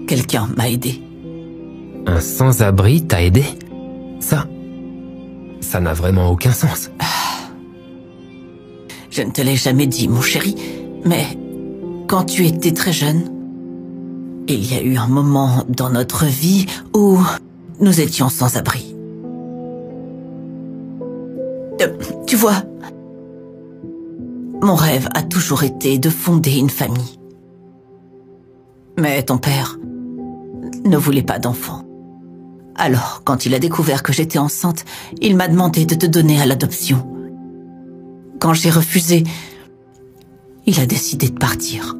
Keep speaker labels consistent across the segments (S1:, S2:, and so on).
S1: quelqu'un m'a aidé.
S2: Un sans-abri t'a aidé? Ça n'a vraiment aucun sens.
S1: Je ne te l'ai jamais dit, mon chéri, mais quand tu étais très jeune, il y a eu un moment dans notre vie où nous étions sans abri. Tu vois, mon rêve a toujours été de fonder une famille. Mais ton père ne voulait pas d'enfant. Alors, quand il a découvert que j'étais enceinte, il m'a demandé de te donner à l'adoption. Quand j'ai refusé, il a décidé de partir.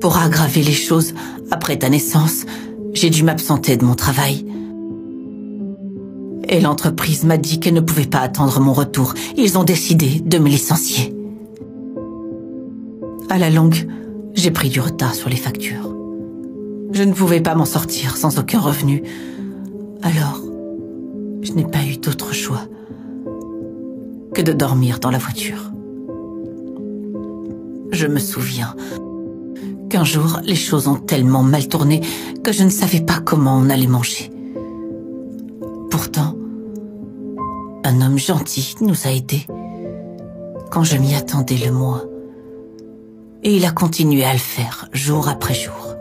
S1: Pour aggraver les choses, après ta naissance, j'ai dû m'absenter de mon travail. Et l'entreprise m'a dit qu'elle ne pouvait pas attendre mon retour. Ils ont décidé de me licencier. À la longue, j'ai pris du retard sur les factures. Je ne pouvais pas m'en sortir sans aucun revenu. Alors, je n'ai pas eu d'autre choix que de dormir dans la voiture. Je me souviens qu'un jour, les choses ont tellement mal tourné que je ne savais pas comment on allait manger. Pourtant, un homme gentil nous a aidés quand je m'y attendais le moins. Et il a continué à le faire jour après jour,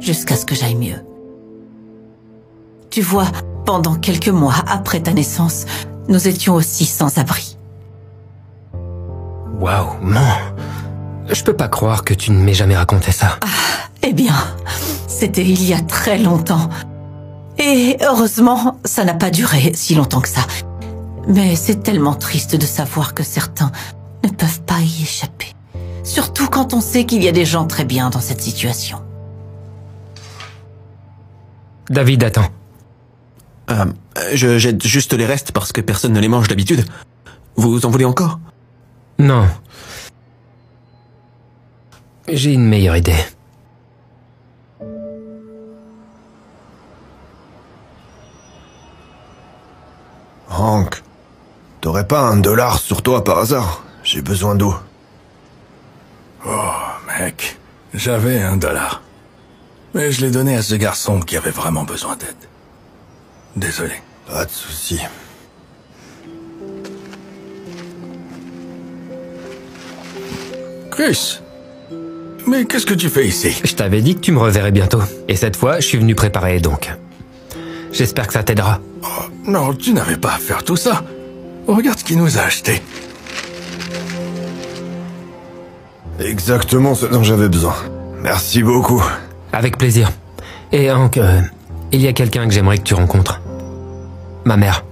S1: jusqu'à ce que j'aille mieux. Tu vois, pendant quelques mois après ta naissance, nous étions aussi sans abri.
S2: Waouh, man. Je peux pas croire que tu ne m'aies jamais raconté ça.
S1: Eh bien, c'était il y a très longtemps. Et heureusement, ça n'a pas duré si longtemps que ça. Mais c'est tellement triste de savoir que certains ne peuvent pas y échapper. Surtout quand on sait qu'il y a des gens très bien dans cette situation.
S2: David, attends.
S3: Je jette juste les restes parce que personne ne les mange d'habitude. Vous en voulez encore?
S2: Non. J'ai une meilleure idée.
S4: Hank, t'aurais pas $1 sur toi par hasard? J'ai besoin d'eau.
S5: Oh, mec, j'avais $1. Mais je l'ai donné à ce garçon qui avait vraiment besoin d'aide. Désolé.
S4: Pas de souci.
S5: Chris, mais qu'est-ce que tu fais ici?
S2: Je t'avais dit que tu me reverrais bientôt. Et cette fois, je suis venu préparer donc. J'espère que ça t'aidera.
S5: Oh, non, tu n'avais pas à faire tout ça. Regarde ce qu'il nous a acheté.
S4: Exactement ce dont j'avais besoin. Merci beaucoup.
S2: Avec plaisir. Et Hank, il y a quelqu'un que j'aimerais que tu rencontres. Ma mère.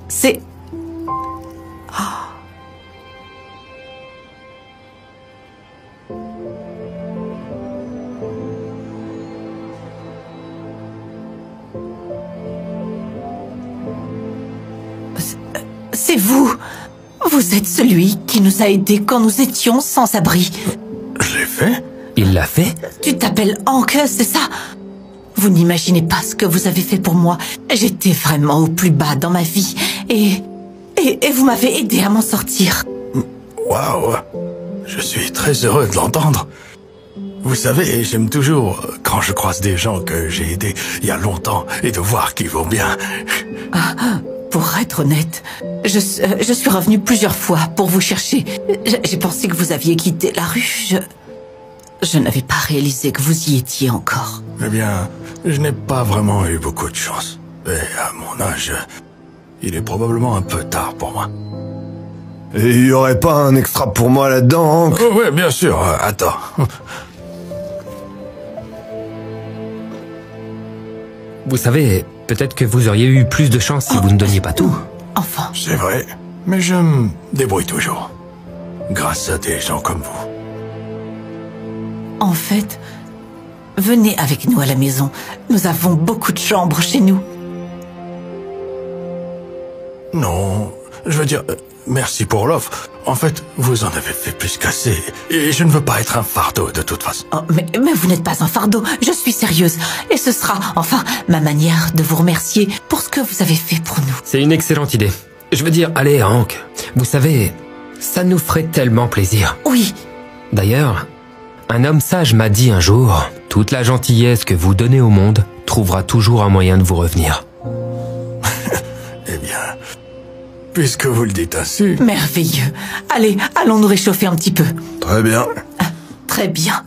S1: C'est... C'est vous. Vous êtes celui qui nous a aidés quand nous étions sans abri.
S5: Je l'ai fait?
S2: Il l'a fait?
S1: Tu t'appelles Hank, c'est ça? Vous n'imaginez pas ce que vous avez fait pour moi. J'étais vraiment au plus bas dans ma vie. Et vous m'avez aidé à m'en sortir.
S5: Waouh! Je suis très heureux de l'entendre. Vous savez, j'aime toujours quand je croise des gens que j'ai aidés il y a longtemps et de voir qu'ils vont bien.
S1: Pour être honnête, je suis revenue plusieurs fois pour vous chercher. J'ai pensé que vous aviez quitté la rue. Je n'avais pas réalisé que vous y étiez encore.
S5: Eh bien, je n'ai pas vraiment eu beaucoup de chance. Et à mon âge, il est probablement un peu tard pour moi.
S4: Et il y aurait pas un extra pour moi là-dedans, Hank?
S5: Oh, oui, bien sûr. Attends.
S2: Vous savez, peut-être que vous auriez eu plus de chance si vous ne donniez pas tout.
S1: Enfin.
S5: C'est vrai, mais je me débrouille toujours. Grâce à des gens comme vous.
S1: En fait, venez avec nous à la maison. Nous avons beaucoup de chambres chez nous.
S5: Non, je veux dire, merci pour l'offre. En fait, vous en avez fait plus qu'assez. Et je ne veux pas être un fardeau de toute façon.
S1: Oh, mais vous n'êtes pas un fardeau. Je suis sérieuse. Et ce sera, enfin, ma manière de vous remercier pour ce que vous avez fait pour nous.
S2: C'est une excellente idée. Je veux dire, allez, Hank, vous savez, ça nous ferait tellement plaisir.
S1: Oui.
S2: D'ailleurs, un homme sage m'a dit un jour, toute la gentillesse que vous donnez au monde trouvera toujours un moyen de vous revenir.
S5: Eh bien, puisque vous le dites ainsi...
S1: Merveilleux. Allez, allons nous réchauffer un petit peu.
S4: Très bien.
S1: Très bien.